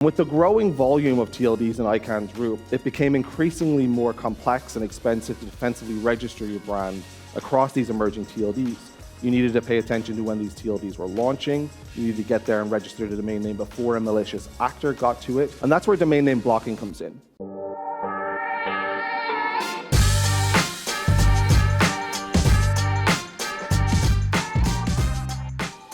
With the growing volume of TLDs and ICANN's group, it became increasingly more complex and expensive to defensively register your brand across these emerging TLDs. You needed to pay attention to when these TLDs were launching. You needed to get there and register the domain name before a malicious actor got to it. And that's where domain name blocking comes in.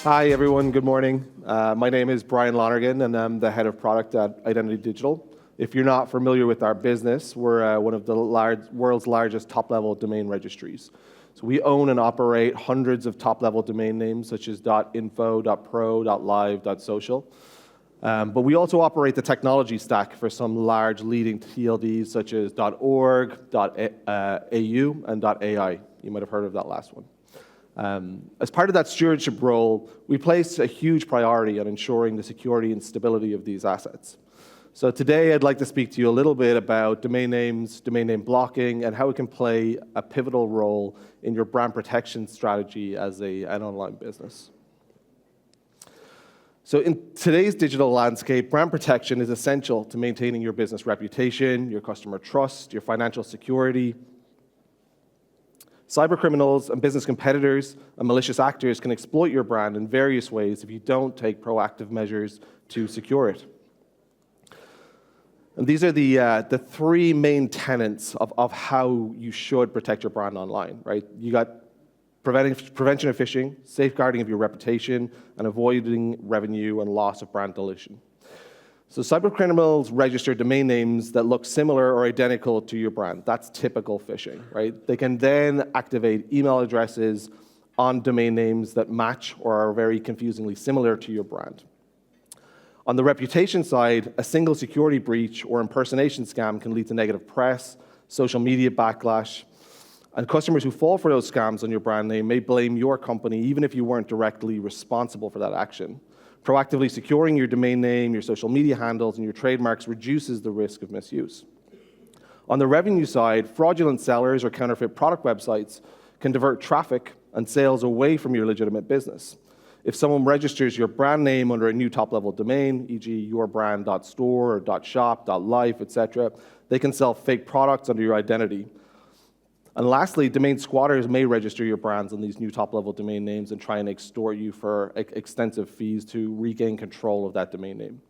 Hi everyone, good morning. My name is Brian Lonergan and I'm the head of product at Identity Digital. If you're not familiar with our business, we're one of the world's largest top-level domain registries. So we own and operate hundreds of top-level domain names such as .info, .pro, .live, .social. But we also operate the technology stack for some large leading TLDs such as .org, .au, and .ai. You might have heard of that last one. As part of that stewardship role, we place a huge priority on ensuring the security and stability of these assets. So today I'd like to speak to you a little bit about domain names, domain name blocking, and how it can play a pivotal role in your brand protection strategy as an online business. So in today's digital landscape, brand protection is essential to maintaining your business reputation, your customer trust, your financial security. Cybercriminals and business competitors and malicious actors can exploit your brand in various ways if you don't take proactive measures to secure it. And these are the three main tenets of how you should protect your brand online, right? You got prevention of phishing, safeguarding of your reputation, and avoiding revenue and loss of brand dilution. So cybercriminals register domain names that look similar or identical to your brand. That's typical phishing, right? They can then activate email addresses on domain names that match or are very confusingly similar to your brand. On the reputation side, a single security breach or impersonation scam can lead to negative press, social media backlash, and customers who fall for those scams on your brand name may blame your company even if you weren't directly responsible for that action. Proactively securing your domain name, your social media handles, and your trademarks reduces the risk of misuse. On the revenue side, fraudulent sellers or counterfeit product websites can divert traffic and sales away from your legitimate business. If someone registers your brand name under a new top-level domain, e.g. yourbrand.store or .shop, .life, etc., they can sell fake products under your identity. And lastly, domain squatters may register your brands on these new top-level domain names and try and extort you for extensive fees to regain control of that domain name.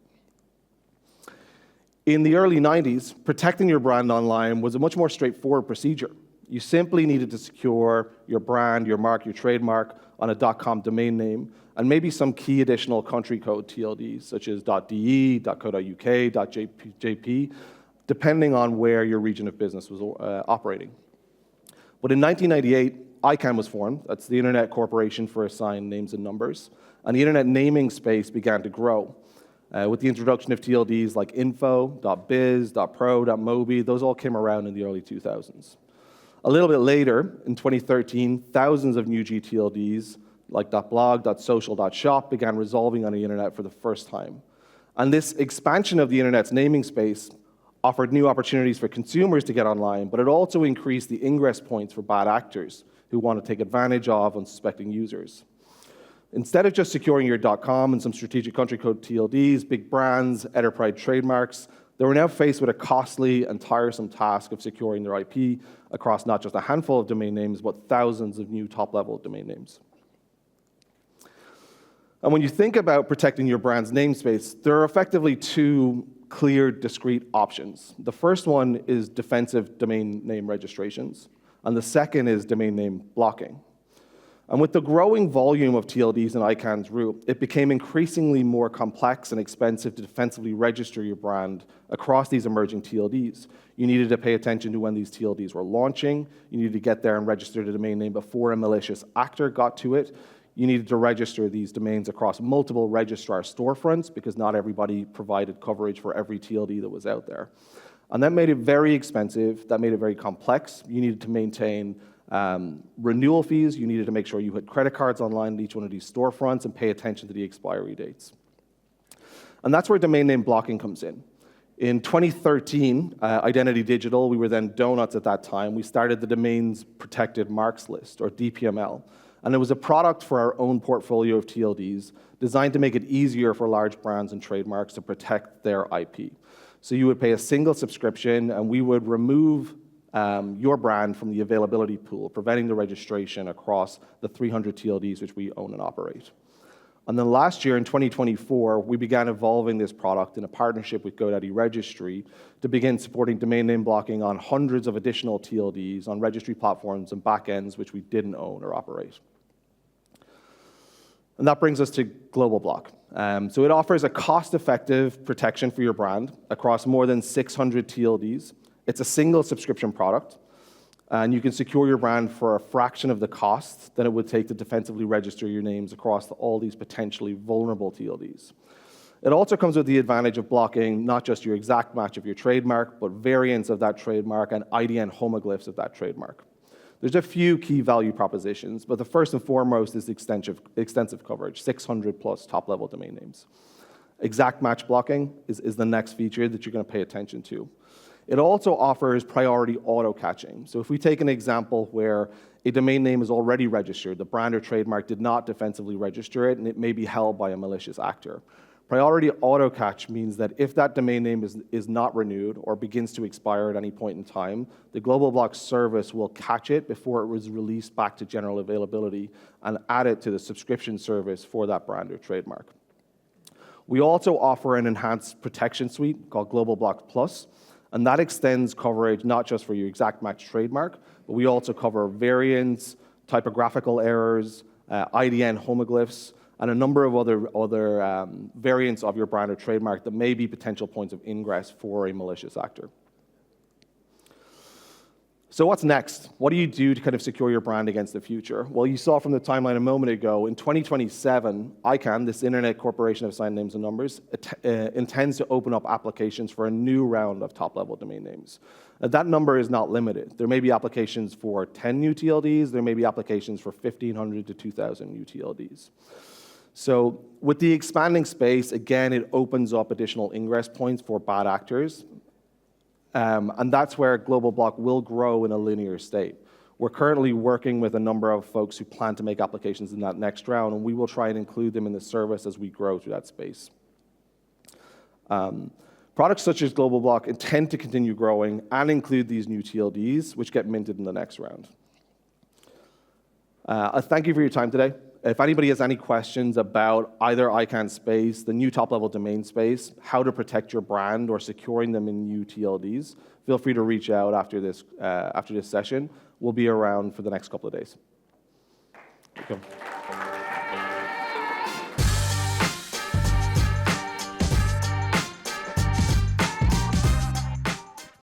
In the early 90s, protecting your brand online was a much more straightforward procedure. You simply needed to secure your brand, your mark, your trademark on a .com domain name, and maybe some key additional country code TLDs, such as .de, .co.uk, .jp, depending on where your region of business was operating. But in 1998, ICANN was formed. That's the Internet Corporation for Assigned Names and Numbers. And the Internet naming space began to grow. With the introduction of TLDs like info, .biz, .pro, .mobi, those all came around in the early 2000s. A little bit later, in 2013, thousands of new gTLDs like .blog, .social, .shop began resolving on the Internet for the first time. And this expansion of the Internet's naming space offered new opportunities for consumers to get online, but it also increased the ingress points for bad actors who want to take advantage of unsuspecting users. Instead of just securing your .com and some strategic country code TLDs, big brands, enterprise trademarks, they were now faced with a costly and tiresome task of securing their IP across not just a handful of domain names, but thousands of new top-level domain names. And when you think about protecting your brand's namespace, there are effectively two clear, discrete options. The first one is defensive domain name registrations, and the second is domain name blocking. And with the growing volume of TLDs and ICANN's group, it became increasingly more complex and expensive to defensively register your brand across these emerging TLDs. You needed to pay attention to when these TLDs were launching. You needed to get there and register the domain name before a malicious actor got to it. You needed to register these domains across multiple registrar storefronts because not everybody provided coverage for every TLD that was out there. And that made it very expensive. That made it very complex. You needed to maintain renewal fees. You needed to make sure you had credit cards online at each one of these storefronts and pay attention to the expiry dates. And that's where domain name blocking comes in. In 2013, Identity Digital, we were then Donuts at that time, we started the Domains Protected Marks List, or DPML. And it was a product for our own portfolio of TLDs designed to make it easier for large brands and trademarks to protect their IP. So you would pay a single subscription, and we would remove your brand from the availability pool, preventing the registration across the 300 TLDs which we own and operate. And then last year, in 2024, we began evolving this product in a partnership with GoDaddy Registry to begin supporting domain name blocking on hundreds of additional TLDs on registry platforms and backends which we didn't own or operate. And that brings us to Global Block. So it offers a cost-effective protection for your brand across more than 600 TLDs. It's a single subscription product, and you can secure your brand for a fraction of the cost that it would take to defensively register your names across all these potentially vulnerable TLDs. It also comes with the advantage of blocking not just your exact match of your trademark, but variants of that trademark and IDN homoglyphs of that trademark. There's a few key value propositions, but the first and foremost is extensive coverage, 600 plus top-level domain names. Exact match blocking is the next feature that you're going to pay attention to. It also offers priority auto-catching. So if we take an example where a domain name is already registered, the brand or trademark did not defensively register it, and it may be held by a malicious actor. Priority auto-catch means that if that domain name is not renewed or begins to expire at any point in time, the Global Block service will catch it before it was released back to general availability and add it to the subscription service for that brand or trademark. We also offer an enhanced protection suite called Global Block Plus, and that extends coverage not just for your exact match trademark, but we also cover variants, typographical errors, IDN homoglyphs, and a number of other variants of your brand or trademark that may be potential points of ingress for a malicious actor. So what's next? What do you do to kind of secure your brand against the future? Well, you saw from the timeline a moment ago, in 2027, ICANN, this Internet Corporation of Signed Names and Numbers, intends to open up applications for a new round of top-level domain names. That number is not limited. There may be applications for 10 new TLDs. There may be applications for 1,500 to 2,000 new TLDs. So with the expanding space, again, it opens up additional ingress points for bad actors. And that's where Global Block will grow in a linear state. We're currently working with a number of folks who plan to make applications in that next round, and we will try and include them in the service as we grow through that space. Products such as Global Block intend to continue growing and include these new TLDs, which get minted in the next round. Thank you for your time today. If anybody has any questions about either ICANN space, the new top-level domain space, how to protect your brand, or securing them in new TLDs, feel free to reach out after this session. We'll be around for the next couple of days.